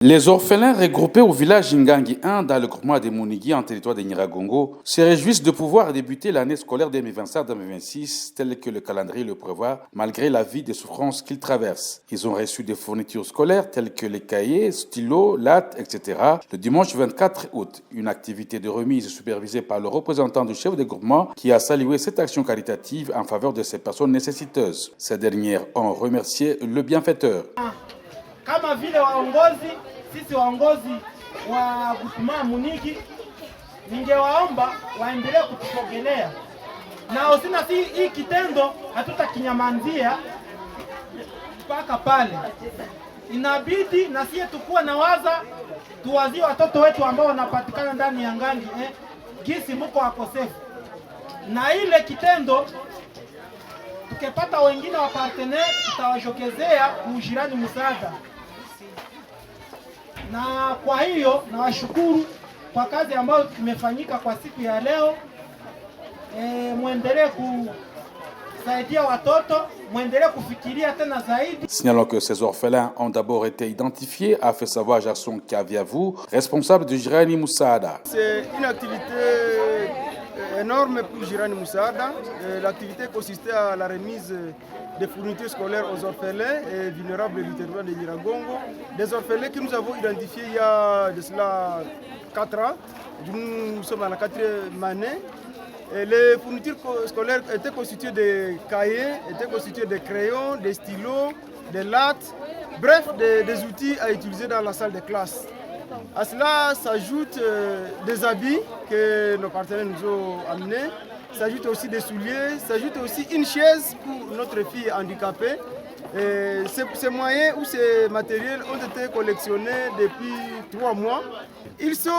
Les orphelins regroupés au village Ngangi 1 dans le groupement des Monigui en territoire de Nyiragongo se réjouissent de pouvoir débuter l'année scolaire 2025-2026 tel que le calendrier le prévoit malgré la vie des souffrances qu'ils traversent. Ils ont reçu des fournitures scolaires telles que les cahiers, stylos, lattes, etc. le dimanche 24 août. Une activité de remise supervisée par le représentant du chef de groupement qui a salué cette action caritative en faveur de ces personnes nécessiteuses. Ces dernières ont remercié le bienfaiteur. Kama vile waongozi, sisi waongozi wa groupement Munigi, ningewaomba waendelee kutusogelea. Na usina hii kitendo hatutakinyamanzia mpaka pale. Inabidi na sisi tukua na waza tuwazie watoto wetu ambao wanapatikana ndani ya Ngangi gisi mko wakosefu. Na ile kitendo tukipata wengine wa partner tutawajokezea kujirani msaada. Na kwa hiyo nawashukuru kwa kazi ambayo imefanyika kwa siku ya leo. Muendelee kusaidia watoto, muendelee kufikiria tena zaidi. Signalons que ces orphelins ont d'abord été identifiés, a fait savoir Jason Kaviavou, responsable de Jirani Moussada. C'est une activité énorme pour Jirani Moussada. L'activité consistait à la remise des fournitures scolaires aux orphelins et vulnérables du territoire de Nyiragongo. Des orphelins que nous avons identifiés il y a de cela 4 ans. Nous sommes à la 4e année. Et les fournitures scolaires étaient constituées de cahiers, étaient constituées de crayons, de stylos, de lattes, bref, des outils à utiliser dans la salle de classe. À cela s'ajoutent des habits que nos partenaires nous ont amenés, s'ajoute aussi des souliers, s'ajoute aussi une chaise pour notre fille handicapée. Et ces moyens ou ces matériels ont été collectionnés depuis 3 mois. Ils sont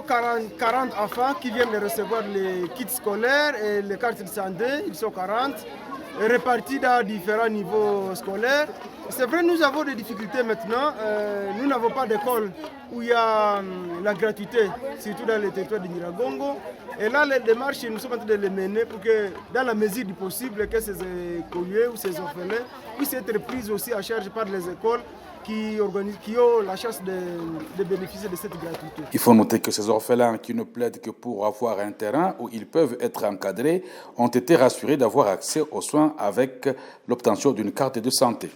40 enfants qui viennent de recevoir les kits scolaires et les cartes de santé. Ils sont 40, répartis dans différents niveaux scolaires. C'est vrai, nous avons des difficultés maintenant. Nous n'avons pas d'école où il y a la gratuité, surtout dans les territoires de Nyiragongo. Et là, les démarches, nous sommes en train de les mener pour que, dans la mesure du possible, que ces écoliers ou ces orphelins puissent être pris aussi à charge par les écoles qui ont la chance de bénéficier de cette gratuité. Il faut noter que ces orphelins qui ne plaident que pour avoir un terrain où ils peuvent être encadrés ont été rassurés d'avoir accès aux soins avec l'obtention d'une carte de santé.